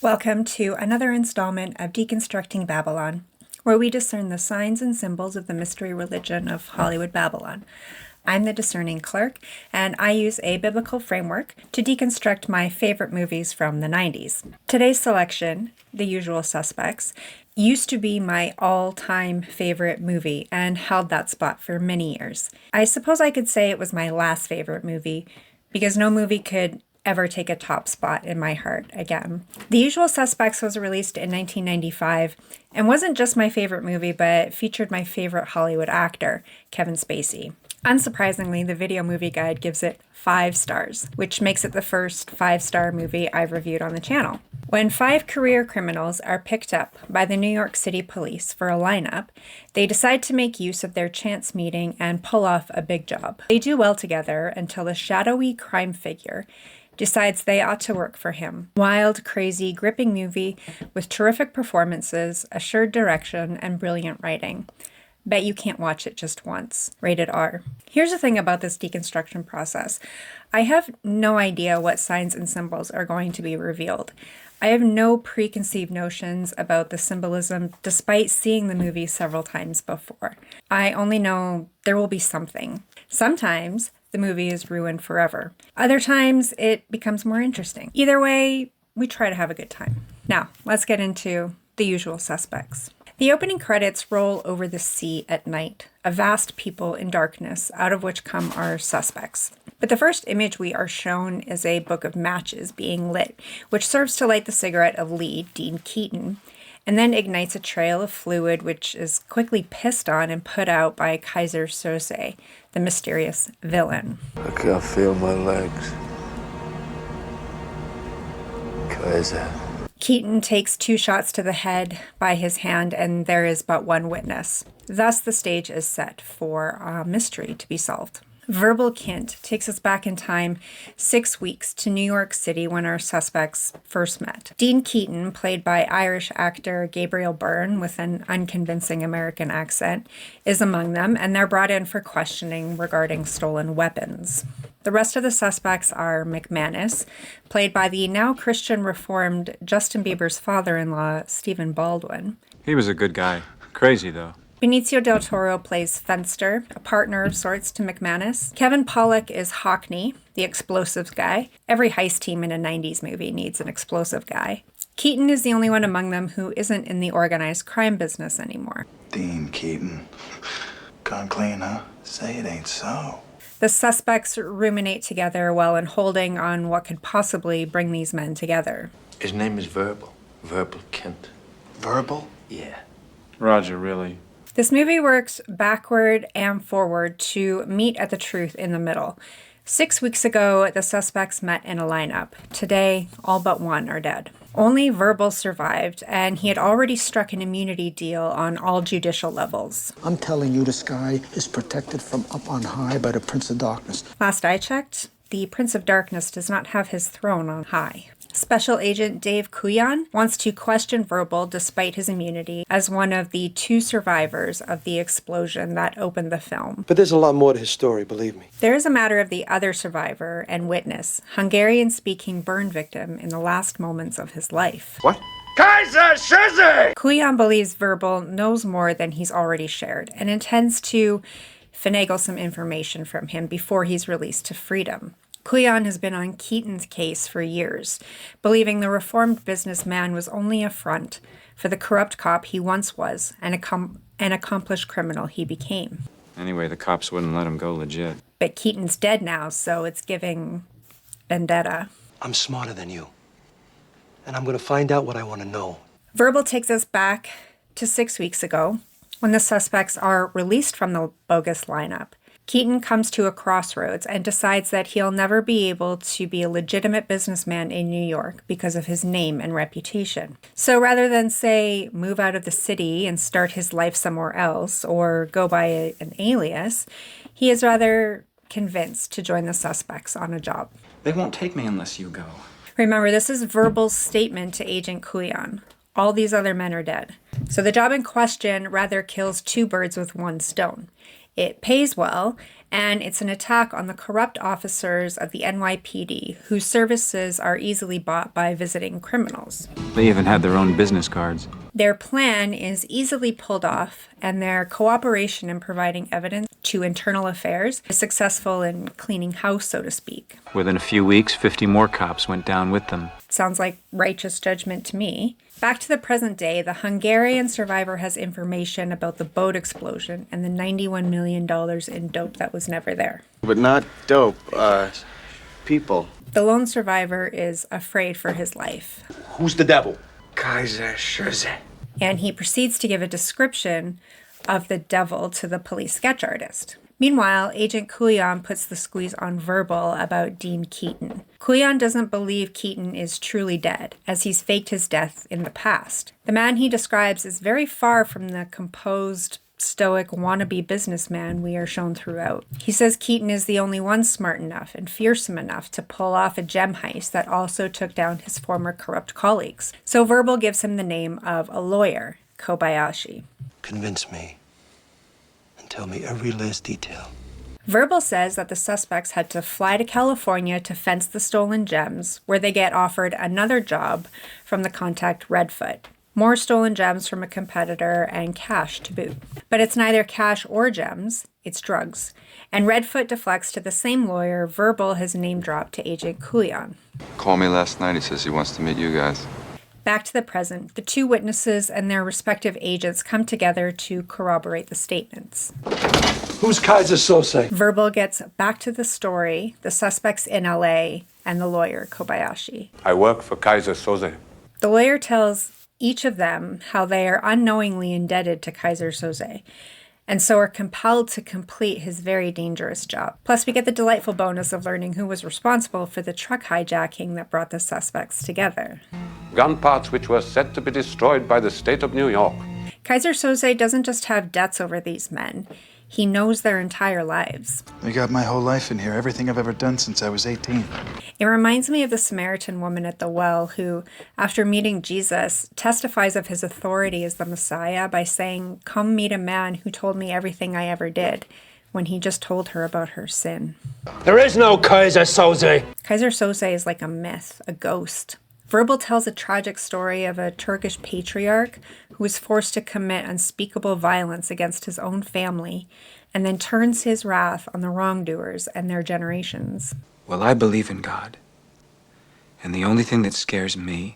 Welcome to another installment of Deconstructing Babylon, where we discern the signs and symbols of the mystery religion of Hollywood Babylon. I'm the discerning Clerk, and I use a biblical framework to deconstruct my favorite movies from the 90s. Today's selection, The Usual Suspects, used to be my all-time favorite movie and held that spot for many years. I suppose I could say it was my last favorite movie, because no movie could ever take a top spot in my heart again. The Usual Suspects was released in 1995 and wasn't just my favorite movie, but featured my favorite Hollywood actor, Kevin Spacey. Unsurprisingly, the Video Movie Guide gives it 5 stars, which makes it the first 5-star movie I've reviewed on the channel. When 5 career criminals are picked up by the New York City police for a lineup, they decide to make use of their chance meeting and pull off a big job. They do well together until a shadowy crime figure decides they ought to work for him. Wild, crazy, gripping movie with terrific performances, assured direction, and brilliant writing. Bet you can't watch it just once. Rated R. Here's the thing about this deconstruction process. I have no idea what signs and symbols are going to be revealed. I have no preconceived notions about the symbolism despite seeing the movie several times before. I only know there will be something. Sometimes the movie is ruined forever. Other times it becomes more interesting. Either way, we try to have a good time. Now, let's get into The Usual Suspects. The opening credits roll over the sea at night, a vast people in darkness, out of which come our suspects. But the first image we are shown is a book of matches being lit, which serves to light the cigarette of lead, Dean Keaton, and then ignites a trail of fluid which is quickly pissed on and put out by Keyser Söze, the mysterious villain. I can't feel my legs. Keyser. Keaton takes 2 shots to the head by his hand, and there is but one witness. Thus, the stage is set for a mystery to be solved. Verbal Kint takes us back in time 6 weeks to New York City when our suspects first met. Dean Keaton, played by Irish actor Gabriel Byrne with an unconvincing American accent, is among them, and they're brought in for questioning regarding stolen weapons. The rest of the suspects are McManus, played by the now Christian Reformed Justin Bieber's father-in-law, Stephen Baldwin. He was a good guy. Crazy, though. Benicio del Toro plays Fenster, a partner of sorts to McManus. Kevin Pollak is Hockney, the explosives guy. Every heist team in a 90s movie needs an explosive guy. Keaton is the only one among them who isn't in the organized crime business anymore. Dean Keaton. Gone clean, huh? Say it ain't so. The suspects ruminate together while holding on what could possibly bring these men together. His name is Verbal. Verbal Kint. Verbal? Yeah. Roger, really. This movie works backward and forward to meet at the truth in the middle. 6 weeks ago, the suspects met in a lineup. Today, all but one are dead. Only Verbal survived, and he had already struck an immunity deal on all judicial levels. I'm telling you, the sky is protected from up on high by the Prince of Darkness. Last I checked, the Prince of Darkness does not have his throne on high. Special Agent Dave Kuyan wants to question Verbal despite his immunity as one of the 2 survivors of the explosion that opened the film. But there's a lot more to his story, believe me. There is a matter of the other survivor and witness, Hungarian-speaking burn victim in the last moments of his life. What? Keyser Söze! Kuyan believes Verbal knows more than he's already shared and intends to finagle some information from him before he's released to freedom. Kuyan has been on Keaton's case for years, believing the reformed businessman was only a front for the corrupt cop he once was and an accomplished criminal he became. Anyway, the cops wouldn't let him go legit. But Keaton's dead now, so it's giving vendetta. I'm smarter than you. And I'm going to find out what I want to know. Verbal takes us back to 6 weeks ago when the suspects are released from the bogus lineup. Keaton comes to a crossroads and decides that he'll never be able to be a legitimate businessman in New York because of his name and reputation. So rather than, say, move out of the city and start his life somewhere else or go by an alias, he is rather convinced to join the suspects on a job. They won't take me unless you go. Remember, this is Verbal's statement to Agent Kuyan. All these other men are dead. So the job in question rather kills 2 birds with 1 stone. It pays well, and it's an attack on the corrupt officers of the NYPD, whose services are easily bought by visiting criminals. They even had their own business cards. Their plan is easily pulled off, and their cooperation in providing evidence to internal affairs is successful in cleaning house, so to speak. Within a few weeks, 50 more cops went down with them. Sounds like righteous judgment to me. Back to the present day, the Hungarian survivor has information about the boat explosion and the $91 million in dope that was never there. But not dope, people. The lone survivor is afraid for his life. Who's the devil? Keyser Söze. And he proceeds to give a description of the devil to the police sketch artist. Meanwhile, Agent Kuyan puts the squeeze on Verbal about Dean Keaton. Kuyan doesn't believe Keaton is truly dead, as he's faked his death in the past. The man he describes is very far from the composed, stoic, wannabe businessman we are shown throughout. He says Keaton is the only one smart enough and fearsome enough to pull off a gem heist that also took down his former corrupt colleagues. So Verbal gives him the name of a lawyer, Kobayashi. Convince me. And tell me every last detail. Verbal says that the suspects had to fly to California to fence the stolen gems, where they get offered another job from the contact Redfoot. More stolen gems from a competitor and cash to boot. But it's neither cash or gems, it's drugs. And Redfoot deflects to the same lawyer Verbal has name-dropped to Agent Kuyan. Called me last night. He says he wants to meet you guys. Back to the present, the two witnesses and their respective agents come together to corroborate the statements. Who's Keyser Söze? Verbal gets back to the story, the suspects in LA, and the lawyer, Kobayashi. I work for Keyser Söze. The lawyer tells each of them how they are unknowingly indebted to Keyser Söze, and so are compelled to complete his very dangerous job. Plus, we get the delightful bonus of learning who was responsible for the truck hijacking that brought the suspects together. Gun parts which were said to be destroyed by the state of New York. Keyser Söze doesn't just have debts over these men. He knows their entire lives. I got my whole life in here, everything I've ever done since I was 18. It reminds me of the Samaritan woman at the well who, after meeting Jesus, testifies of his authority as the Messiah by saying, "Come meet a man who told me everything I ever did," when he just told her about her sin. There is no Keyser Söze. Keyser Söze is like a myth, a ghost. Verbal tells a tragic story of a Turkish patriarch who was forced to commit unspeakable violence against his own family and then turns his wrath on the wrongdoers and their generations. Well, I believe in God. And the only thing that scares me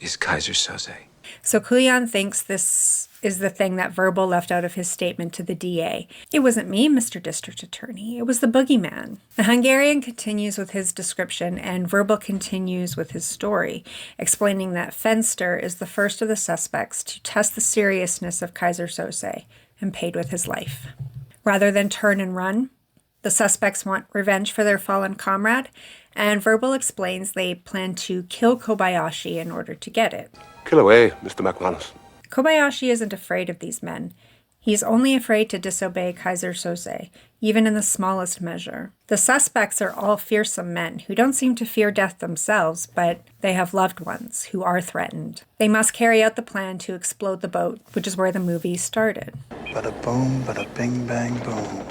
is Keyser Söze. So Kuyan thinks this is the thing that Verbal left out of his statement to the DA. "It wasn't me, Mr. District Attorney. It was the boogeyman." The Hungarian continues with his description, and Verbal continues with his story, explaining that Fenster is the first of the suspects to test the seriousness of Keyser Söze and paid with his life. Rather than turn and run, the suspects want revenge for their fallen comrade, and Verbal explains they plan to kill Kobayashi in order to get it. Kill away, Mr. McManus. Kobayashi isn't afraid of these men. He's only afraid to disobey Keyser Söze, even in the smallest measure. The suspects are all fearsome men who don't seem to fear death themselves, but they have loved ones who are threatened. They must carry out the plan to explode the boat, which is where the movie started. Bada boom, bada bing bang boom.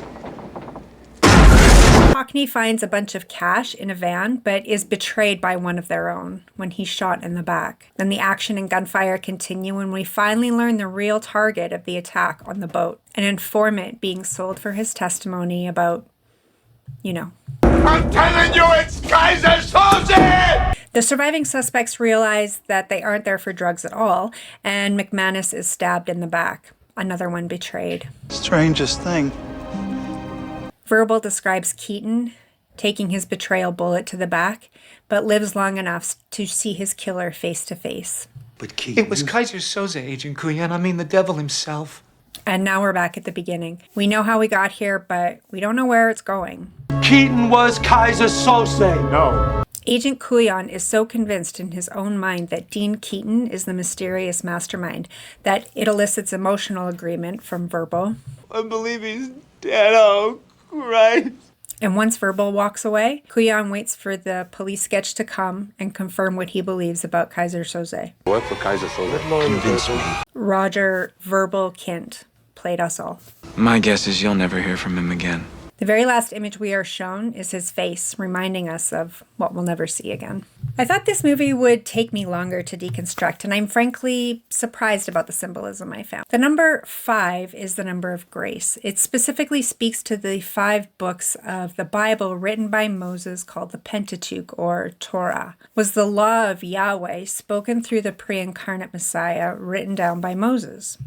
Hockney finds a bunch of cash in a van, but is betrayed by one of their own when he's shot in the back. Then the action and gunfire continue when we finally learn the real target of the attack on the boat, an informant being sold for his testimony about, I'm telling you, it's Keyser Söze! The surviving suspects realize that they aren't there for drugs at all, and McManus is stabbed in the back. Another one betrayed. Strangest thing. Verbal describes Keaton taking his betrayal bullet to the back, but lives long enough to see his killer face to face. But Keaton... It was Keyser Söze, Agent Kuyan. I mean, the devil himself. And now we're back at the beginning. We know how we got here, but we don't know where it's going. Keaton was Keyser Söze. No. Agent Kuyan is so convinced in his own mind that Dean Keaton is the mysterious mastermind that it elicits emotional agreement from Verbal. I believe he's dead. Oh, Christ. And once Verbal walks away, Kuyan waits for the police sketch to come and confirm what he believes about Keyser Söze. Work for Keyser Söze. Convince me. Roger Verbal Kint played us all. My guess is you'll never hear from him again. The very last image we are shown is his face, reminding us of what we'll never see again. I thought this movie would take me longer to deconstruct, and I'm frankly surprised about the symbolism I found. The number 5 is the number of grace. It specifically speaks to the 5 books of the Bible written by Moses called the Pentateuch, or Torah. It was the law of Yahweh spoken through the pre-incarnate Messiah written down by Moses.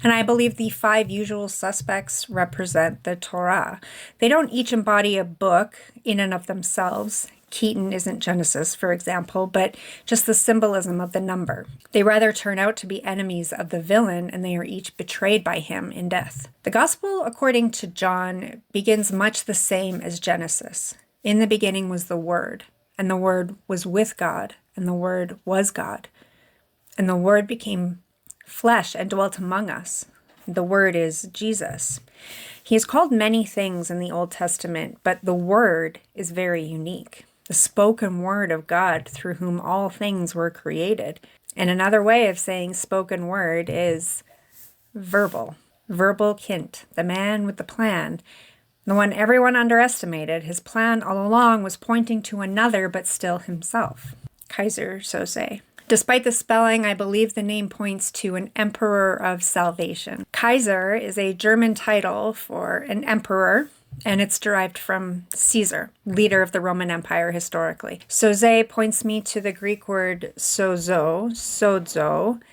And I believe the 5 usual suspects represent the Torah. They don't each embody a book in and of themselves. Keaton isn't Genesis, for example, but just the symbolism of the number. They rather turn out to be enemies of the villain, and they are each betrayed by him in death. The Gospel, according to John, begins much the same as Genesis. In the beginning was the Word, and the Word was with God, and the Word was God. And the Word became flesh and dwelt among us. The Word is Jesus. He is called many things in the Old Testament, but the Word is very unique. The spoken word of God through whom all things were created. And another way of saying spoken word is verbal. Verbal Kint, the man with the plan. The one everyone underestimated. His plan all along was pointing to another, but still himself. Keyser Söze. Despite the spelling, I believe the name points to an emperor of salvation. Kaiser is a German title for an emperor, and it's derived from Caesar, leader of the Roman Empire historically. Söze points me to the Greek word sozo,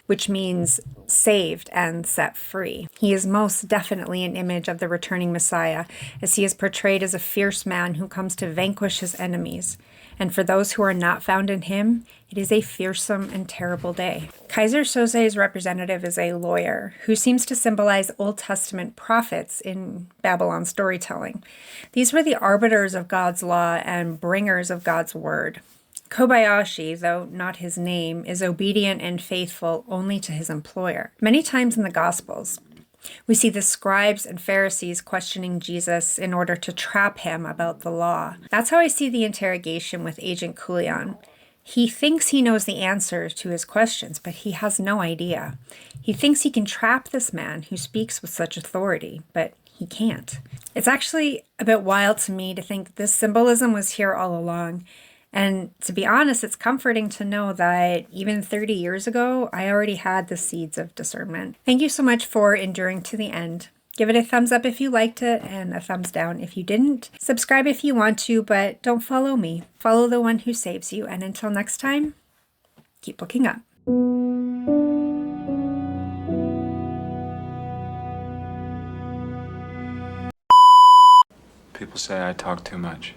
which means saved and set free. He is most definitely an image of the returning Messiah, as he is portrayed as a fierce man who comes to vanquish his enemies. And for those who are not found in him, it is a fearsome and terrible day. Keyser Söze's representative is a lawyer who seems to symbolize Old Testament prophets in Babylon storytelling. These were the arbiters of God's law and bringers of God's word. Kobayashi, though not his name, is obedient and faithful only to his employer. Many times in the Gospels, we see the scribes and Pharisees questioning Jesus in order to trap him about the law. That's how I see the interrogation with Agent Coulion. He thinks he knows the answers to his questions, but he has no idea. He thinks he can trap this man who speaks with such authority, but he can't. It's actually a bit wild to me to think this symbolism was here all along. And to be honest, it's comforting to know that even 30 years ago, I already had the seeds of discernment. Thank you so much for enduring to the end. Give it a thumbs up if you liked it and a thumbs down if you didn't. Subscribe if you want to, but don't follow me. Follow the one who saves you. And until next time, keep looking up. People say I talk too much.